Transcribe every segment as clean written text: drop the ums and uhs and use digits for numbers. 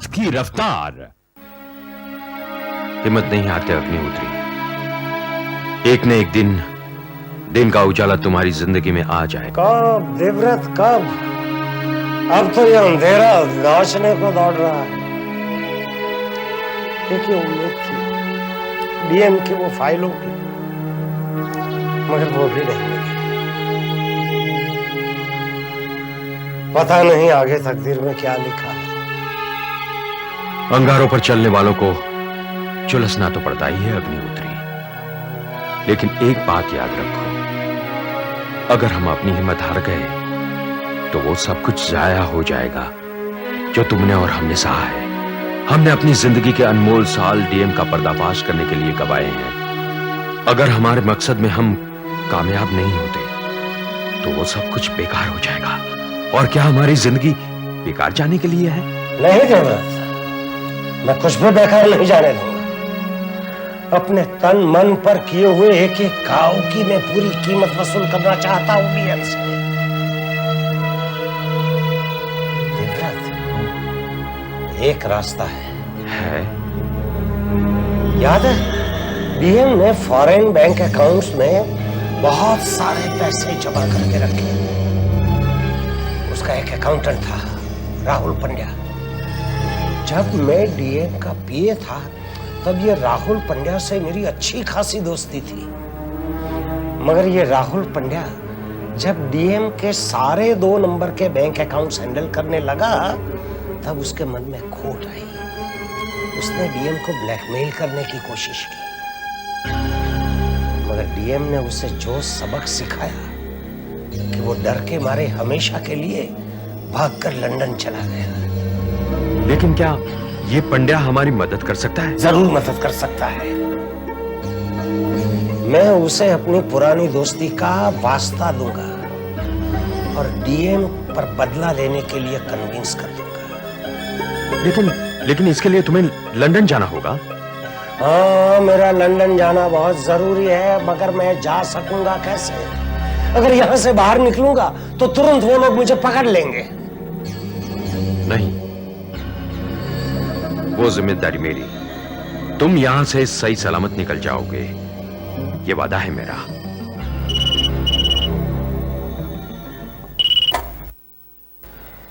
वक्त की रफ्तार। हिम्मत नहीं हारते अग्निहोत्री। एक न एक दिन का उजाला तुम्हारी जिंदगी में आ जाए। कब देवव्रत, कब? अब तो ये अंधेरा नाचने को दौड़ रहा है। देखिए, उम्मीद थी डीएम की वो फाइलों की, मगर वो भी नहीं मिली। पता नहीं आगे तकदीर में क्या लिखा है। अंगारों पर चलने वालों को झुलसना तो पड़ता ही है अग्निहोत्री, लेकिन एक बात याद रखो, अगर हम अपनी हिम्मत हार गए तो वो सब कुछ जाया हो जाएगा जो तुमने और हमने सहा है। हमने अपनी जिंदगी के अनमोल साल डीएम का पर्दाफाश करने के लिए गवाए हैं। अगर हमारे मकसद में हम कामयाब नहीं होते तो वो सब कुछ बेकार हो जाएगा। और क्या हमारी जिंदगी बेकार जाने के लिए है? नहीं देवव्रत, मैं कुछ भी बेकार नहीं जाने दूंगा। अपने तन मन पर किए हुए एक एक घाव की मैं पूरी कीमत वसूल करना चाहता हूं डीएम से। देवव्रत, एक रास्ता है? याद है, डीएम ने फॉरेन बैंक अकाउंट्स में बहुत सारे पैसे जमा करके रखे। उसका एक अकाउंटेंट था, राहुल पंड्या। जब मैं डीएम का पीए था तब ये राहुल पंड्या से मेरी अच्छी खासी दोस्ती थी। मगर ये राहुल पंड्या जब डीएम के सारे 2 नंबर के बैंक अकाउंट्स हैंडल करने लगा तब उसके मन में खोट आई। उसने डीएम को ब्लैकमेल करने की कोशिश की, मगर डीएम ने उसे जो सबक सिखाया कि वो डर के मारे हमेशा के लिए भागकर लंदन चला गया। लेकिन क्या ये पंड्या हमारी मदद कर सकता है? जरूर मदद कर सकता है। मैं उसे अपनी पुरानी दोस्ती का वास्ता दूंगा और डीएम पर बदला लेने के लिए कन्विंस कर दूंगा। लेकिन इसके लिए तुम्हें लंदन जाना होगा। हाँ, मेरा लंदन जाना बहुत जरूरी है, मगर मैं जा सकूंगा कैसे? अगर यहां से बाहर निकलूंगा तो तुरंत वो लोग मुझे पकड़ लेंगे। नहीं, वो जिम्मेदारी मेरी। तुम यहां से सही सलामत निकल जाओगे, ये वादा है मेरा।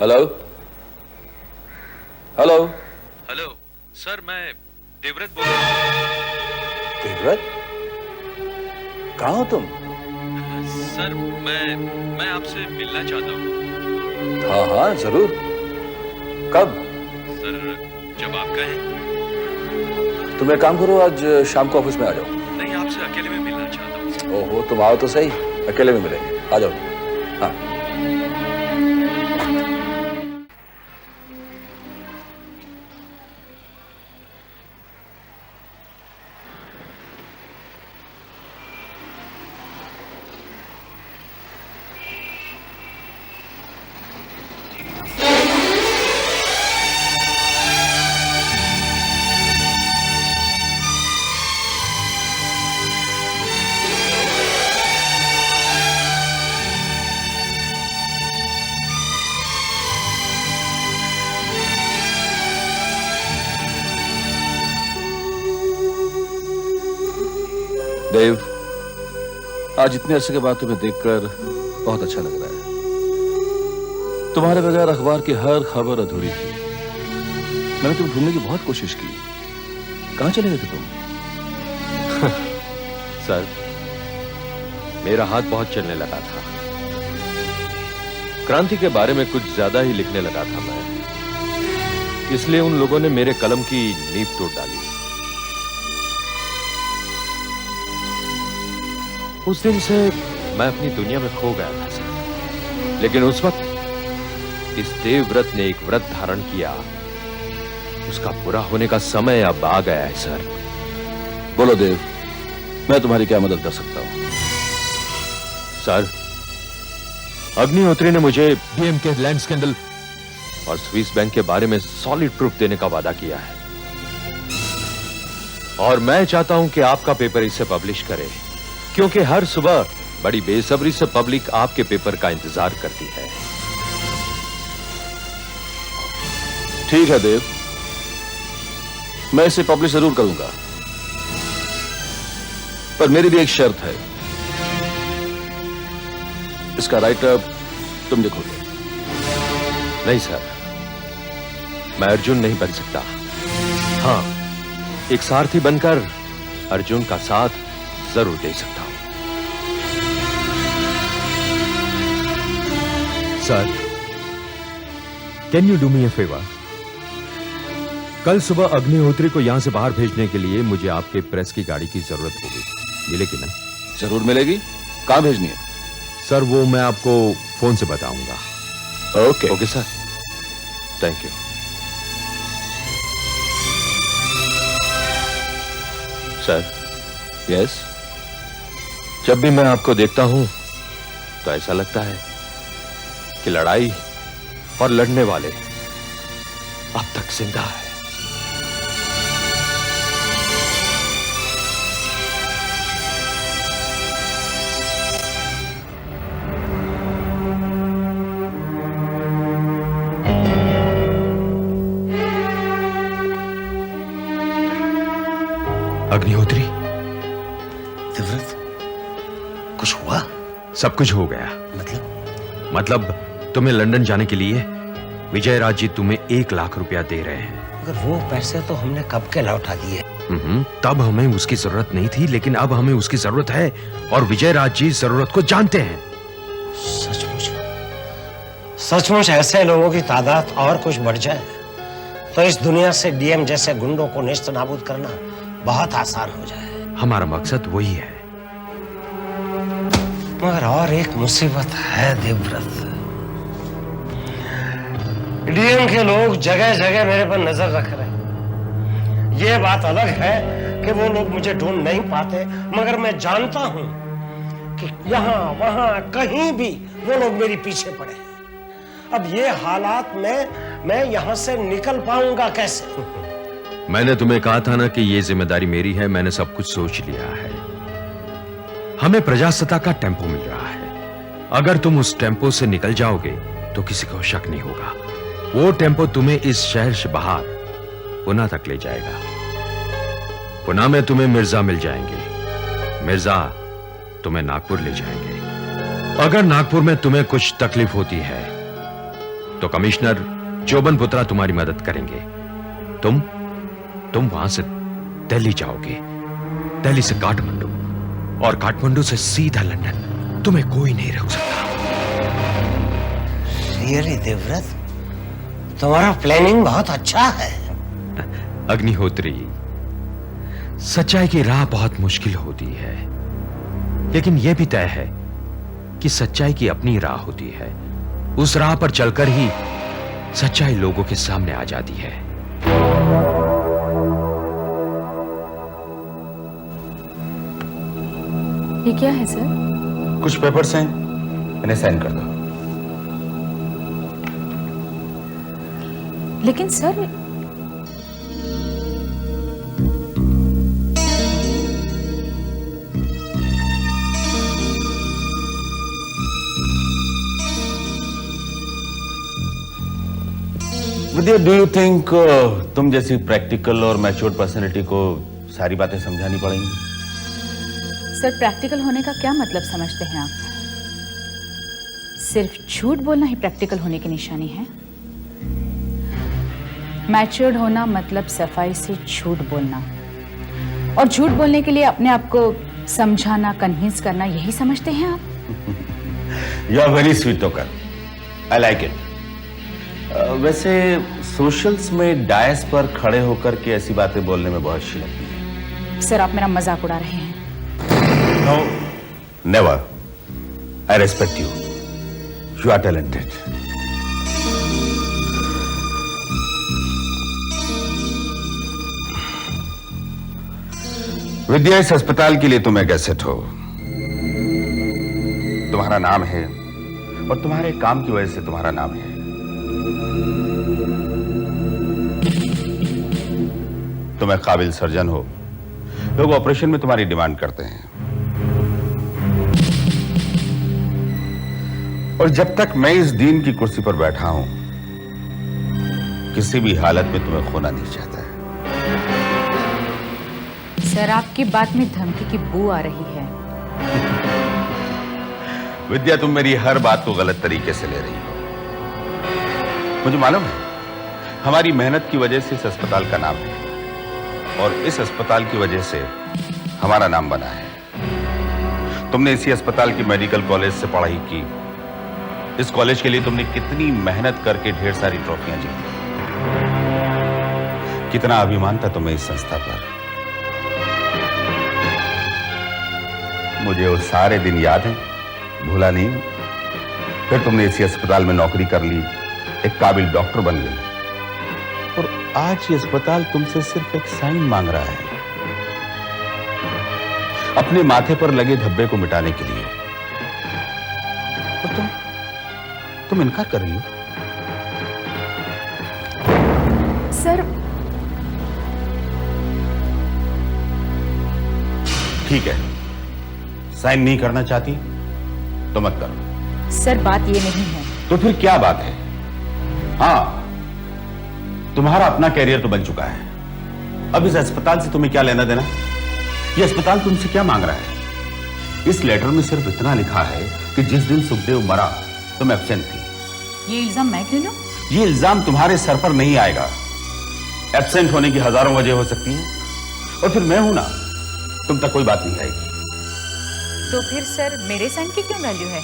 हेलो हेलो हेलो सर, मैं देवव्रत बोल रहा हूं। देवव्रत, कहां हो तुम? सर, मैं आपसे मिलना चाहता हूं। हाँ हाँ जरूर। कब? सर, जब आप कहें। तुम एक काम करो, आज शाम को ऑफिस में आ जाओ। नहीं, आपसे अकेले में मिलना चाहता हूं। ओहो, तुम आओ तो सही, अकेले में मिलेंगे। आ जाओ। हाँ। देव, आज इतने अरसे के बाद तुम्हें देखकर बहुत अच्छा लग रहा है। तुम्हारे बगैर अखबार की हर खबर अधूरी थी। मैंने तुम्हें ढूंढने की बहुत कोशिश की। कहां चले गए थे तुम? सर, मेरा हाथ बहुत चलने लगा था। क्रांति के बारे में कुछ ज्यादा ही लिखने लगा था मैं, इसलिए उन लोगों ने मेरे कलम की नींव तोड़ डाली। उस दिन से मैं अपनी दुनिया में खो गया था सर। लेकिन उस वक्त इस देवव्रत ने एक व्रत धारण किया, उसका पूरा होने का समय अब आ गया है सर। बोलो देव, मैं तुम्हारी क्या मदद कर सकता हूं? सर, अग्निहोत्री ने मुझे डीएम के लैंड स्कैंडल और स्विस बैंक के बारे में सॉलिड प्रूफ देने का वादा किया है, और मैं चाहता हूं कि आपका पेपर इसे पब्लिश करे, क्योंकि हर सुबह बड़ी बेसब्री से पब्लिक आपके पेपर का इंतजार करती है। ठीक है देव, मैं इसे पब्लिश जरूर करूंगा, पर मेरी भी एक शर्त है, इसका राइटअप तुम लिखोगे। नहीं सर, मैं अर्जुन नहीं बन सकता। हाँ, एक सारथी बनकर अर्जुन का साथ जरूर दे सकता हूं। Sir, can you do me A favour? कल सुबह अग्निहोत्री को यहां से बाहर भेजने के लिए मुझे आपके प्रेस की गाड़ी की जरूरत होगी, मिलेगी ना? जरूर मिलेगी। कहां भेजनी है? सर, वो मैं आपको फोन से बताऊंगा। Okay okay sir, thank you. Sir, yes. जब भी मैं आपको देखता हूं तो ऐसा लगता है कि लड़ाई और लड़ने वाले अब तक जिंदा है। अग्निहोत्री, देवव्रत, कुछ हुआ? सब कुछ हो गया। मतलब तुम्हें लंदन जाने के लिए विजय राज जी तुम्हें 1 लाख रुपया दे रहे हैं। मगर वो पैसे तो हमने कब के लौटा दिए। तब हमें उसकी जरूरत नहीं थी, लेकिन अब हमें उसकी जरूरत है और विजय राज जी जरूरत को जानते हैं। सचमुच सचमुच ऐसे लोगों की तादाद और कुछ बढ़ जाए तो इस दुनिया से डीएम जैसे गुंडों को नेस्त नाबूद करना बहुत आसान हो जाए। हमारा मकसद वही है। मगर और एक मुसीबत है देवव्रत। डीएम के लोग जगह जगह मेरे पर नजर रख रहे हैं। ये बात अलग है कि वो लोग मुझे ढूंढ नहीं पाते, मगर मैं जानता हूं कि यहां वहां कहीं भी वो लोग मेरे पीछे पड़े हैं। अब ये हालात में मैं यहां से निकल पाऊंगा कैसे? मैंने तुम्हें कहा था ना कि ये जिम्मेदारी मेरी है। मैंने सब कुछ सोच लिया है। हमें प्रजासत्ता का टेम्पो मिल रहा है। अगर तुम उस टेम्पो से निकल जाओगे तो किसी को शक नहीं होगा। वो टेम्पो तुम्हें इस शहर से बाहर पुणे तक ले जाएगा। पुणे में तुम्हें मिर्जा मिल जाएंगे। मिर्जा तुम्हें नागपुर ले जाएंगे। अगर नागपुर में तुम्हें कुछ तकलीफ होती है तो कमिश्नर चोबन पुत्रा तुम्हारी मदद करेंगे। तुम वहां से दिल्ली जाओगे, दिल्ली से काठमांडू और काठमांडू से सीधा लंदन। तुम्हें कोई नहीं रोक सकता। रियली देवव्रत, तुम्हारा प्लानिंग बहुत अच्छा है। अग्निहोत्री, सच्चाई की राह बहुत मुश्किल होती है, लेकिन यह भी तय है कि सच्चाई की अपनी राह होती है। उस राह पर चलकर ही सच्चाई लोगों के सामने आ जाती है। ये क्या है सर? कुछ पेपर्स हैं, इन्हें साइन कर दो। लेकिन sir, Vidya, do you think तुम जैसी प्रैक्टिकल और मैच्योर्ड पर्सनैलिटी को सारी बातें समझानी पड़ेंगी? सर प्रैक्टिकल होने का क्या मतलब समझते हैं आप? सिर्फ झूठ बोलना ही प्रैक्टिकल होने की निशानी है? मैच्योर्ड होना मतलब सफाई से झूठ बोलना, और झूठ बोलने के लिए अपने आप को समझाना, कन्विंस करना, यही समझते हैं आप? You are very sweet talker, I like it. वैसे सोशल्स में डायस पर खड़े होकर के ऐसी बातें बोलने में बहुत अच्छी लगती है। सर आप मेरा मजाक उड़ा रहे हैं। No, never. I respect you, you are talented. Vidya, इस अस्पताल के लिए तुम एक एसेट हो। तुम्हारा नाम है और तुम्हारे काम की वजह से तुम्हारा नाम है। तुम एक काबिल सर्जन हो। लोग ऑपरेशन में तुम्हारी डिमांड करते हैं, और जब तक मैं इस दीन की कुर्सी पर बैठा हूं, किसी भी हालत में तुम्हें खोना नहीं चाहता है। सर, आपकी बात में धमकी की बू आ रही है। विद्या, तुम मेरी हर बात को गलत तरीके से ले रही हो। मुझे मालूम है हमारी मेहनत की वजह से इस अस्पताल का नाम है और इस अस्पताल की वजह से हमारा नाम बना है। तुमने इसी अस्पताल की मेडिकल कॉलेज से पढ़ाई की। इस कॉलेज के लिए तुमने कितनी मेहनत करके ढेर सारी ट्रॉफियां जीती। कितना अभिमान था तुम्हें इस संस्था पर। मुझे वो सारे दिन याद हैं, भूला नहीं। फिर तुमने इसी अस्पताल में नौकरी कर ली, एक काबिल डॉक्टर बन गई और आज ये अस्पताल तुमसे सिर्फ एक साइन मांग रहा है अपने माथे पर लगे धब्बे को मिटाने के लिए। और तुम इनकार कर रही हो। सर, ठीक है, साइन नहीं करना चाहती तो मत करो। सर, बात ये नहीं है। तो फिर क्या बात है? हाँ, तुम्हारा अपना कैरियर तो बन चुका है। अब इस अस्पताल से तुम्हें क्या लेना देना? यह अस्पताल तुमसे क्या मांग रहा है? इस लेटर में सिर्फ इतना लिखा है कि जिस दिन सुखदेव मरा तुम एब्सेंट थी। ये इल्जाम मैं क्यों लूं? ये इल्जाम तुम्हारे सर पर नहीं आएगा। एब्सेंट होने की हजारों वजह हो सकती हैं और फिर मैं हूं ना, तुम तक कोई बात नहीं आएगी। तो फिर सर, मेरे साइन की क्यों वैल्यू है?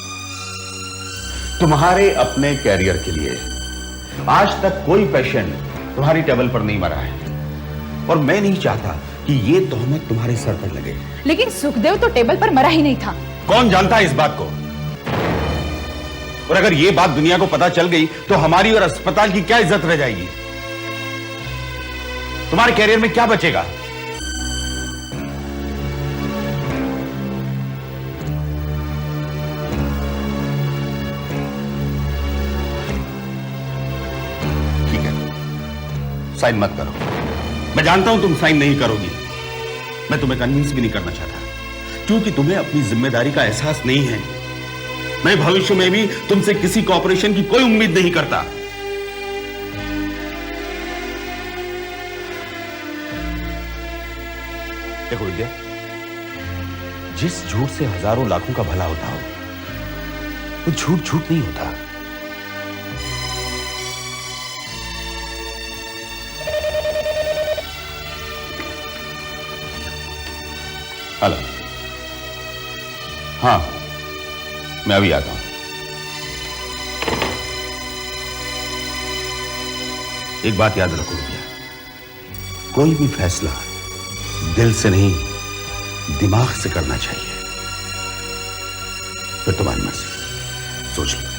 तुम्हारे अपने कैरियर के लिए आज तक कोई पेशेंट तुम्हारी टेबल पर नहीं मरा है और मैं नहीं चाहता कि ये तोहमत तुम्हारे सर पर लगे। लेकिन सुखदेव तो टेबल पर मरा ही नहीं था। कौन जानता है इस बात को? और अगर ये बात दुनिया को पता चल गई तो हमारी और अस्पताल की क्या इज्जत रह जाएगी? तुम्हारे कैरियर में क्या बचेगा? ठीक है, साइन मत करो। मैं जानता हूं तुम साइन नहीं करोगी। मैं तुम्हें कन्विंस भी नहीं करना चाहता क्योंकि तुम्हें अपनी जिम्मेदारी का एहसास नहीं है। मैं भविष्य में भी तुमसे किसी कॉपरेशन की कोई उम्मीद नहीं करता। देखो विद्या, जिस झूठ से हजारों लाखों का भला होता हो वो झूठ झूठ नहीं होता। हेलो, हाँ, मैं अभी आता हूं। एक बात याद रखो भैया, कोई भी फैसला दिल से नहीं दिमाग से करना चाहिए। फिर तुम्हारी मर्जी, सोच लो।